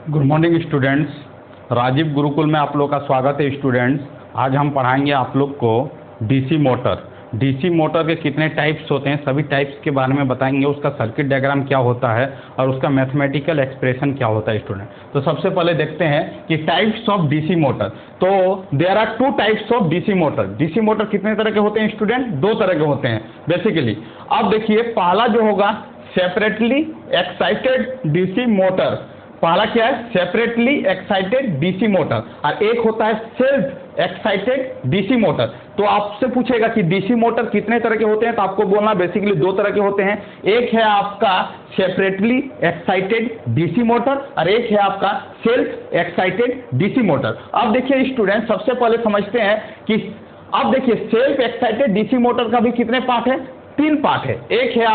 Good morning students. Rajiv Gurukul में आप लोग का स्वागत है स्टूडेंट्स। आज हम पढ़ाएंगे आप लोग को डीसी मोटर। डीसी मोटर के कितने टाइप्स होते हैं, सभी टाइप्स के बारे में बताएंगे। उसका सर्किट डायग्राम क्या होता है और उसका मैथमेटिकल एक्सप्रेशन क्या होता है स्टूडेंट। तो सबसे पहले देखते हैं कि टाइप्स ऑफ डीसी मोटर। तो there are two types of DC motor. DC motor कितने तरह के होते हैं स्टूडेंट? दो तरह के होते हैं बेसिकली। अब देखिए पहला जो होगा सेपरेटली एक्साइटेड डीसी मोटर। पहला क्या है? Separately excited DC motor. और एक होता है सेल्फ एक्साइटेड डीसी मोटर। तो आपसे पूछेगा कि डीसी मोटर कितने तरह के होते हैं, तो आपको बोलना बेसिकली दो तरह के होते हैं। एक है आपका सेपरेटली एक्साइटेड डीसी मोटर और एक है आपका सेल्फ एक्साइटेड डीसी मोटर। अब देखिए स्टूडेंट, सबसे पहले समझते हैं कि अब देखिए सेल्फ एक्साइटेड डीसी मोटर का भी कितने पार्ट है? तीन पार्ट है। एक है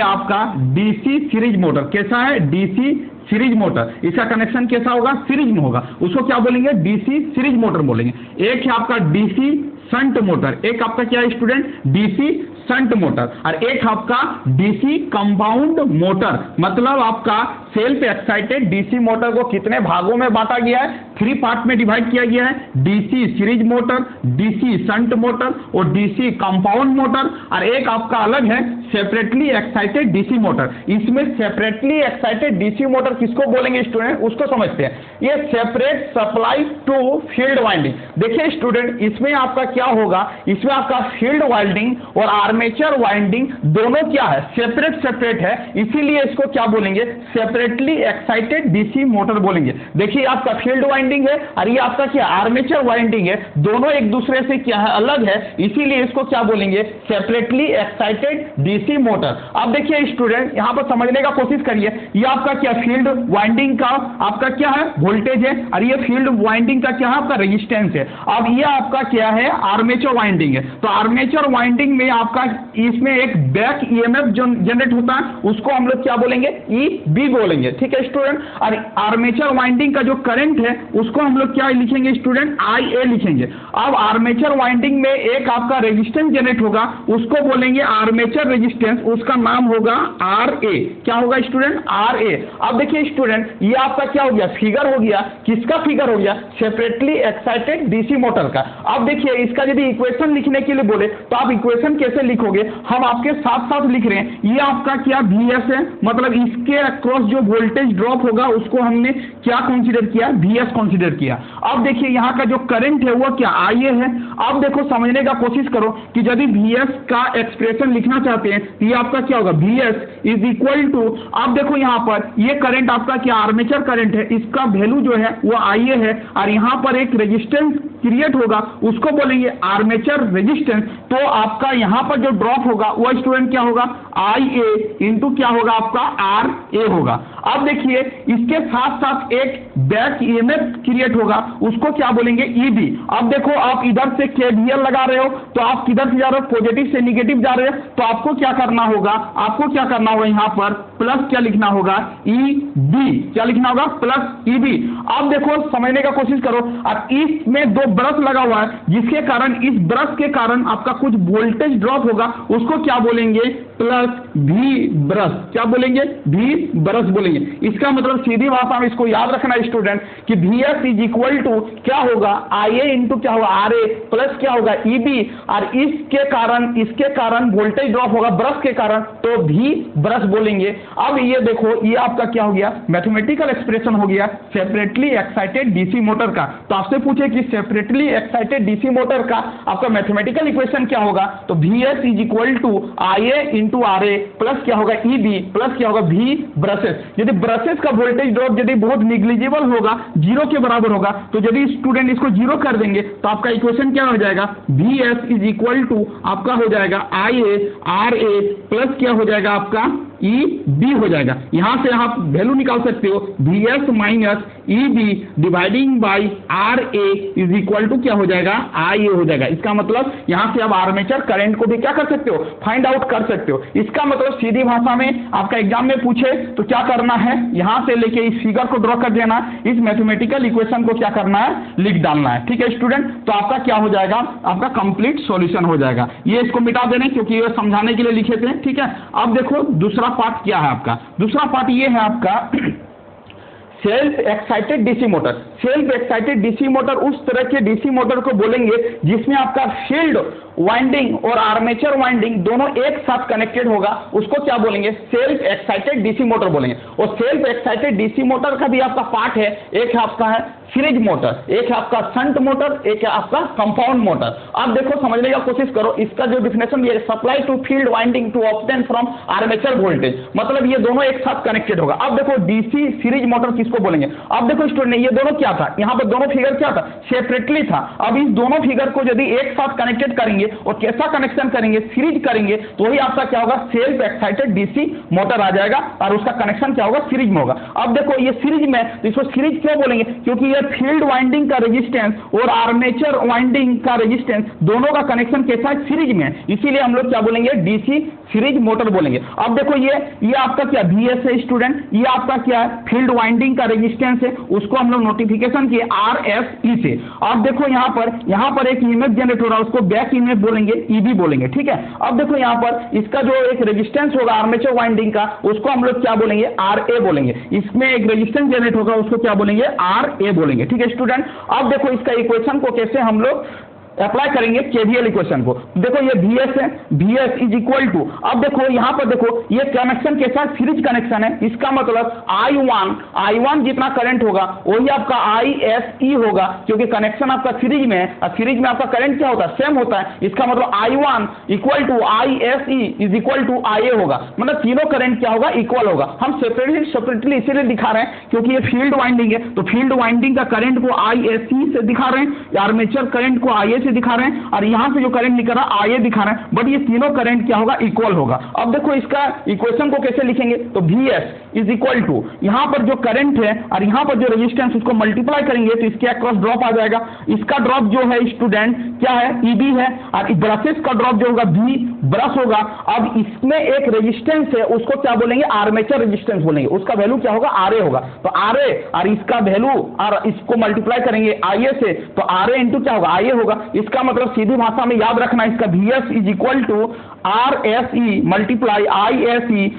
आपका डीसी सीरीज मोटर। कैसा है? DC series motor. इसका कनेक्शन कैसा होगा? सीरीज में होगा। उसको क्या बोलेंगे? डीसी सीरीज मोटर बोलेंगे। एक है आपका डीसी शंट मोटर। एक आपका क्या है स्टूडेंट? DC shunt motor. और एक आपका डीसी कंपाउंड मोटर। मतलब आपका सेल्फ एक्साइटेड डीसी मोटर को कितने भागों में बांटा गया है? थ्री पार्ट में डिवाइड किया गया है। DC series motor, DC shunt motor और डीसी कंपाउंड मोटर। और एक आपका अलग है सेपरेटली एक्साइटेड डीसी मोटर। इसमें सेपरेटली एक्साइटेड डीसी मोटर किसको बोलेंगे स्टूडेंट? उसको समझते हैं। ये separate supply to field winding. देखिए स्टूडेंट, इसमें आपका क्या होगा? इसमें आपका फील्ड वाइंडिंग और आर्मेचर वाइंडिंग दोनों क्या है? सेपरेट है। इसीलिए इसको क्या बोलेंगे? सेपरेटली एक्साइटेड डीसी मोटर बोलेंगे। देखिए आपका फील्ड वाइंडिंग है और ये आपका क्या? आर्मेचर वाइंडिंग है। दोनों एक दूसरे से क्या है? अलग है। इसीलिए इसको क्या बोलेंगे? Separately excited DC motor. अब देखिए स्टूडेंट, यहां पर समझने का कोशिश करिए। ये आपका क्या? फील्ड वाइंडिंग का आपका क्या है? वोल्टेज है। और ये फील्ड वाइंडिंग का क्या है? आपका रेजिस्टेंस है। अब ये आपका क्या है? आर्मेचर वाइंडिंग है। तो आर्मेचर वाइंडिंग में आपका इसमें एक बैक ईएमएफ जो जनरेट होता है उसको हम लोग क्या बोलेंगे? ईबी बोलेंगे। ठीक है स्टूडेंट। और आर्मेचर वाइंडिंग का जो करंट है उसको हम लोग क्या लिखेंगे स्टूडेंट? IA लिखेंगे। अब आर्मेचर वाइंडिंग में एक आपका रेजिस्टेंस जनरेट होगा, उसको बोलेंगे आर्मेचर रेजिस्टेंस। उसका नाम होगा RA। क्या होगा स्टूडेंट? RA। अब देखिए स्टूडेंट, ये आपका क्या हो गया? फिगर हो गया। किसका फिगर हो गया? सेपरेटली एक्साइटेड डीसी मोटर का। अब देखिए इसका यदि इक्वेशन लिखने के लिए बोले तो आप इक्वेशन कैसे लिखोगे? हम आपके साथ साथ लिख रहे हैं। ये आपका क्या? VS है। मतलब इसके अक्रॉस जो वोल्टेज ड्रॉप होगा उसको हमने क्या कंसीडर किया? VS कंसीडर किया। अब देखिए यहाँ का जो करंट है वो क्या? IA है। अब देखो समझने का कोशिश करो कि यदि VS का एक्सप्रेशन लिखना चाहते हैं तो ये आपका क्या होगा? VS इज इक्वल टू, अब देखो यहाँ पर ये करंट आपका क्या? आर्मेचर करंट है। इसका वैल्यू जो है वो IA है और यहाँ पर एक रेजिस्टेंस क्रिएट होगा, उसको बोलेंगे आर्मेचर रेजिस्टेंस। तो आपका यहाँ पर जो ड्रॉप होगा वो स्टूडेंट क्या होगा? IA इंटू क्या होगा? आपका RA होगा। अब देखिए इसके साथ साथ एक बैक ईएमएफ क्रिएट होगा, उसको क्या बोलेंगे? EB। अब देखो आप इधर से KVL लगा रहे हो तो आप किधर से जा रहे हो? पॉजिटिव से निगेटिव जा रहे हो। तो आपको क्या करना होगा? आपको क्या करना होगा? यहाँ पर प्लस क्या लिखना होगा? EB। क्या लिखना होगा? Plus EB। अब देखो समझने का कोशिश करो। अब इसमें दो ब्रश लगा हुआ है जिसके कारण इस ब्रश के कारण आपका कुछ वोल्टेज ड्रॉप होगा, उसको क्या बोलेंगे? Plus V brush. क्या बोलेंगे? V ब्रश बोलेंगे। इसका मतलब सीधी भाषा में इसको याद रखना स्टूडेंट कि VS इज इक्वल टू क्या होगा? IA इंटू क्या होगा? RA प्लस क्या होगा? EB। और इसके कारण वोल्टेज ड्रॉप होगा ब्रश के कारण, तो V ब्रश बोलेंगे। अब ये देखो ये आपका क्या हो गया? मैथमेटिकल एक्सप्रेशन हो गया सेपरेटली एक्साइटेड डीसी मोटर का। तो आपसे पूछे कि सेपरेटली एक्साइटेड डीसी मोटर का आपका मैथमेटिकल इक्वेशन क्या होगा? तो VS is equal to IA into RA plus क्या होगा? EB प्लस क्या होगा? V brushes. यदि ब्रशेस का वोल्टेज ड्रॉप यदि बहुत निग्लिजिबल होगा, जीरो के बराबर होगा, तो यदि स्टूडेंट इसको जीरो कर देंगे तो आपका इक्वेशन क्या हो जाएगा? VS इज इक्वल टू आपका हो जाएगा IA RA प्लस क्या हो जाएगा? आपका EB हो जाएगा। यहां से आप वैल्यू निकाल सकते हो VS minus EB dividing by RA is equal to क्या हो जाएगा? IA हो जाएगा। इसका मतलब यहां से आप आर्मेचर करंट को भी क्या कर सकते हो? फाइंड आउट कर सकते हो। इसका मतलब सीधी भाषा में आपका एग्जाम में पूछे तो क्या करना है? यहां से लेके इस फिगर को ड्रॉ कर देना, इस मैथमेटिकल इक्वेशन को क्या करना है? लिख डालना है। ठीक है स्टूडेंट। तो आपका क्या हो जाएगा? आपका कंप्लीट सॉल्यूशन हो जाएगा। ये इसको मिटा देने क्योंकि ये समझाने के लिए लिखे थे। ठीक है। अब देखो दूसरा पार्ट क्या है आपका? दूसरा पार्ट ये है आपका self excited DC motor. Self excited DC motor उस तरह के डीसी मोटर को बोलेंगे जिसमें आपका फील्ड वाइंडिंग और आर्मेचर वाइंडिंग दोनों एक साथ कनेक्टेड होगा, उसको क्या बोलेंगे? सेल्फ एक्साइटेड डीसी मोटर बोलेंगे। और सेल्फ एक्साइटेड डीसी मोटर का भी आपका पार्ट है, एक आपका है सीरीज मोटर, एक है आपका शंट मोटर, एक है आपका कंपाउंड मोटर। अब देखो समझने का कोशिश करो, इसका जो डिफिनेशन ये supply to field winding to obtain from armature voltage, मतलब ये दोनों एक साथ कनेक्टेड होगा। अब देखो डीसी सीरीज मोटर किसको बोलेंगे? अब देखो स्टूडेंट, ये दोनों क्या था, यहाँ पर दोनों फिगर क्या था? सेपरेटली था। अब इस दोनों फिगर को यदि एक साथ कनेक्टेड करेंगे और कैसा कनेक्शन करेंगे? सीरीज करेंगे, तो वही आपका क्या होगा? सेल्फ एक्साइटेड डीसी मोटर आ जाएगा और उसका कनेक्शन क्या होगा? सीरीज में होगा। अब देखो ये सीरीज में, तो इसको सीरीज क्यों बोलेंगे? क्योंकि ये फील्ड वाइंडिंग का रेजिस्टेंस और आर्मेचर वाइंडिंग का रेजिस्टेंस दोनों का कनेक्शन कैसा है? सीरीज में, इसीलिए हम लोग क्या बोलेंगे? डीसी सीरीज मोटर बोलेंगे। अब देखो ये आपका क्या VS है स्टूडेंट, ये आपका क्या है? फील्ड वाइंडिंग का रेजिस्टेंस है, उसको हम लोग नोटिफिकेशन किए RSE से। अब देखो यहाँ पर एक इमेज जनरेट हो रहा है, उसको बैक इमेज बोलेंगे, EB बोलेंगे, ठीक है। अब देखो यहाँ पर इसका जो एक रेजिस्टेंस होगा आर्मेचर वाइंडिंग का, उसको हम लोग क्या बोलेंगे? RA बोलेंगे। इसमें एक रेजिस्टेंस जनरेट होगा, उसको क्या बोलेंगे? RA बोलेंगे, ठीक है स्टूडेंट। अब देखो इसका इक्वेशन को कैसे हम लोग अप्लाई करेंगे? केवीएल इक्वेशन को। देखो ये VS है, VS इज इक्वल टू, अब देखो यहाँ पर देखो ये कनेक्शन के साथ सीरीज कनेक्शन है, इसका मतलब I1 जितना करंट होगा वही आपका ISE होगा, क्योंकि कनेक्शन आपका सीरीज में है और सीरीज में आपका करंट क्या होता है? सेम होता है। इसका मतलब I1 equal to ISE is equal to IA होगा, मतलब तीनों करंट क्या होगा? इक्वल होगा। हम सेपरेटली इसीलिए दिखा रहे हैं क्योंकि ये फील्ड वाइंडिंग है, तो फील्ड वाइंडिंग का करंट को ISE से दिखा रहे हैं, आर्मेचर करंट को IA से दिखा रहे हैं, और यहां से जो करंट निकल रहा है IA दिखा रहे हैं, बट ये तीनों करंट क्या होगा? इक्वल होगा। अब देखो इसका इक्वेशन को कैसे लिखेंगे? तो VS इज इक्वल टू, यहां पर जो करंट है और यहां पर जो रेजिस्टेंस, उसको मल्टीप्लाई करेंगे तो इसके अक्रॉस ड्रॉप आ जाएगा। इसका ड्रॉप जो है स्टूडेंट क्या है? EB है, और ब्रशेस का ड्रॉप जो होगा V ब्रश होगा। अब इसमें एक रेजिस्टेंस है, उसको क्या बोलेंगे? आर्मेचर रेजिस्टेंस बोलेंगे, उसका वैल्यू क्या होगा? RA होगा। तो RA और इसका वैल्यू और इसको मल्टीप्लाई करेंगे IA से, तो RA इंटू क्या होगा? IA होगा। इसका मतलब सीधी भाषा में याद रखना, इसका VS is equal to RSE multiply ISE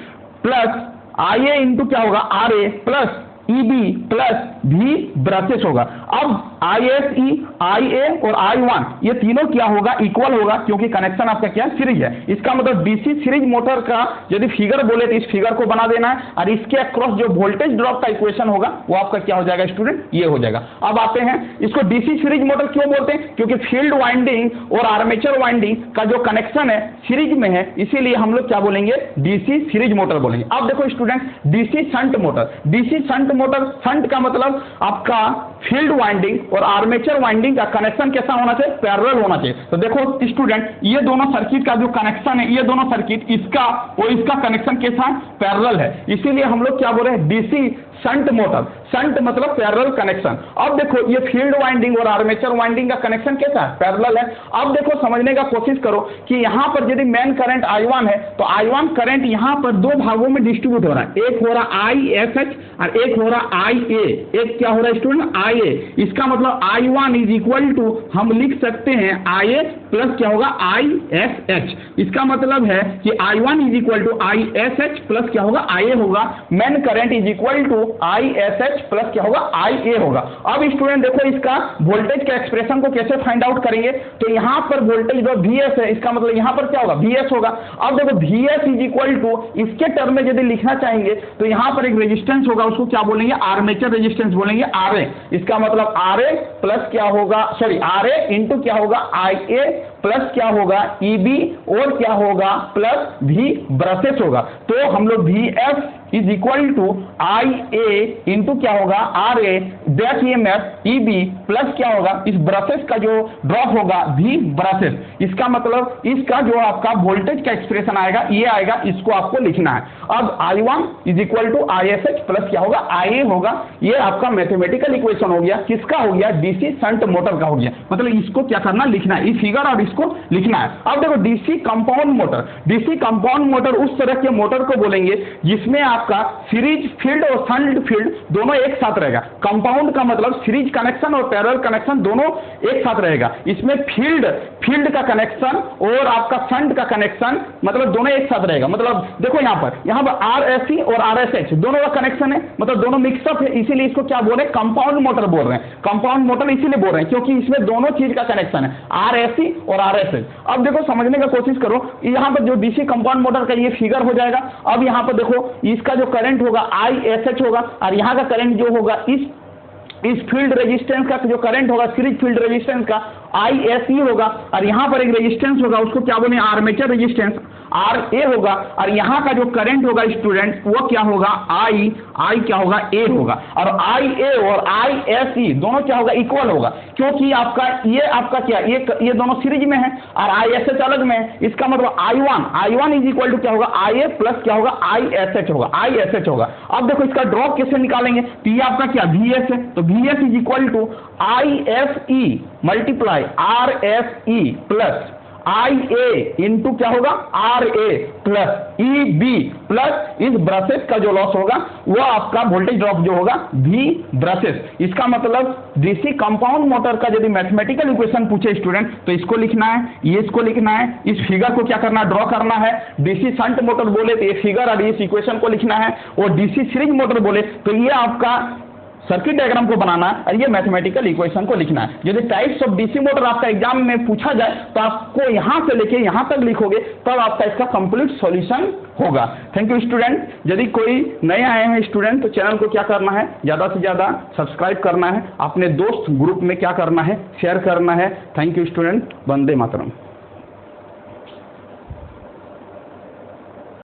plus IA into क्या होगा? RA plus EB plus V brushes होगा। अब ISE, IA और I1 ये तीनों क्या होगा? इक्वल होगा, क्योंकि कनेक्शन आपका क्या? सीरीज है। इसका मतलब डीसी सीरीज मोटर का यदि फिगर बोले तो इस फिगर को बना देना है, और इसके अक्रॉस जो वोल्टेज ड्रॉप का इक्वेशन होगा वो आपका क्या हो जाएगा स्टूडेंट? ये हो जाएगा। अब आते हैं, इसको डीसी सीरीज मोटर क्यों बोलते हैं? क्योंकि फील्ड वाइंडिंग और आर्मेचर वाइंडिंग का जो कनेक्शन है सीरीज में है, इसीलिए हम लोग क्या बोलेंगे? डीसी सीरीज मोटर बोलेंगे। अब देखो student, DC shunt motor. DC shunt motor, shunt का मतलब आपका फील्ड वाइंडिंग और आर्मेचर वाइंडिंग का कनेक्शन कैसा होना चाहिए? पैरेलल होना चाहिए। तो देखो स्टूडेंट, ये दोनों सर्किट का जो कनेक्शन है, ये दोनों सर्किट इसका और इसका कनेक्शन कैसा है? पैरेलल है, इसीलिए हम लोग क्या बोल रहे हैं? DC shunt motor. शंट मतलब पैरेलल कनेक्शन। अब देखो ये फील्ड वाइंडिंग और आर्मेचर वाइंडिंग का कनेक्शन कैसा है? पैरेलल है। अब देखो समझने का कोशिश करो कि यहां पर यदि मेन करंट I1 है, तो I1 करंट यहां पर दो भागों में डिस्ट्रीब्यूट हो रहा है, एक हो रहा ISH और एक हो रहा IA। एक क्या हो रहा है स्टूडेंट? IA। इसका मतलब I1 इज इक्वल टू, हम लिख सकते हैं IA प्लस क्या होगा? ISH। इसका मतलब है कि I1 is equal to ISH plus क्या होगा? IA होगा। Main current is equal to ISH plus क्या होगा? IA होगा। अब स्टूडेंट देखो इसका वोल्टेज के एक्सप्रेशन को कैसे फाइंड आउट करेंगे? तो यहां पर वोल्टेज जो VS है, इसका मतलब यहां पर क्या होगा? VS होगा। अब देखो VS इज इक्वल टू, इसके टर्म में यदि लिखना चाहेंगे तो यहां पर एक रेजिस्टेंस होगा, उसको क्या बोलेंगे? आर्मेचर रेजिस्टेंस बोलेंगे, RA। इसका मतलब RA प्लस क्या होगा? सॉरी, RA इंटू क्या होगा? IA प्लस क्या होगा? EB और क्या होगा? प्लस V ब्रशेस होगा। तो हम लोग VS is equal to IA into क्या होगा? RA back EMF EB plus क्या होगा? इस ब्रशेस का जो ड्रॉप होगा V ब्रशेस। इसका मतलब इसका जो आपका वोल्टेज का एक्सप्रेशन आएगा ये आएगा, इसको आपको लिखना है। अब I1 is equal to ISH plus क्या होगा? IA होगा। ये आपका मैथमेटिकल इक्वेशन हो गया, किसका हो गया? डीसी शंट मोटर का हो गया। मतलब इसको क्या करना? लिखना है, इस फिगर और इसको लिखना है। अब देखो DC compound motor. DC compound motor उस तरह के मोटर को बोलेंगे जिसमें आप आपका सीरीज फील्ड और शंट फील्ड दोनों एक साथ रहेगा। कंपाउंड का मतलब सीरीज कनेक्शन और पैरेलल कनेक्शन दोनों एक साथ रहेगा। इसमें फील्ड का कनेक्शन और आपका शंट का कनेक्शन मतलब दोनों एक साथ रहेगा। मतलब देखो यहाँ पर RSC और RSH दोनों का कनेक्शन है, मतलब दोनों मिक्सअप है, इसीलिए इसको क्या बोल रहे हैं, कंपाउंड मोटर बोल रहे हैं। कंपाउंड मोटर इसीलिए बोल रहे हैं क्योंकि इसमें दोनों चीज का कनेक्शन है, RSC और RSH। अब देखो समझने का कोशिश करो, यहाँ पर जो डीसी कंपाउंड मोटर का ये फिगर हो जाएगा। अब यहाँ पर देखो इसका जो करंट होगा ISH होगा और यहाँ का करंट जो होगा इस फील्ड रेजिस्टेंस का जो करंट होगा सीरीज फील्ड रेजिस्टेंस का ISE होगा और यहाँ पर एक रेजिस्टेंस होगा, उसको क्या बोले, आर्मेचर रेजिस्टेंस RA होगा और यहाँ का जो करंट होगा स्टूडेंट वो क्या होगा, I क्या होगा, A होगा। और IA और ISE दोनों क्या होगा, इक्वल होगा, क्योंकि आपका क्या ये दोनों सीरीज में है और ISH अलग में है। इसका मतलब I1 इज इक्वल टू क्या होगा, IA प्लस क्या होगा, ISH होगा। अब देखो इसका ड्रॉप कैसे निकालेंगे, तो ये आपका क्या VS है, तो VS is equal to ISE multiply RSE plus IA into क्या होगा, RA प्लस EB प्लस इस ब्रशेस का जो लॉस होगा वो आपका वोल्टेज ड्रॉप जो होगा V ब्रशेस। इसका मतलब डीसी कंपाउंड मोटर का यदि मैथमेटिकल इक्वेशन पूछे स्टूडेंट तो इसको लिखना है, ये इसको लिखना है, इस फिगर को क्या करना है, ड्रॉ करना है। डीसी शंट मोटर बोले तो ये फिगर और इस इक्वेशन को लिखना है, और डीसी सीरीज मोटर बोले तो ये आपका सर्किट डायग्राम को बनाना है और ये मैथमेटिकल इक्वेशन को लिखना है। यदि टाइप्स ऑफ डीसी मोटर आपका एग्जाम में पूछा जाए तो आपको यहां से लेके यहां तक लिखोगे तब आपका इसका कंप्लीट सॉल्यूशन होगा। Thank you student. यदि कोई नए आए हैं स्टूडेंट तो चैनल को क्या करना है, ज़्यादा से ज़्यादा सब्सक्राइब करना है, अपने दोस्त ग्रुप में क्या करना है, शेयर करना है। Thank you student. Vande Mataram.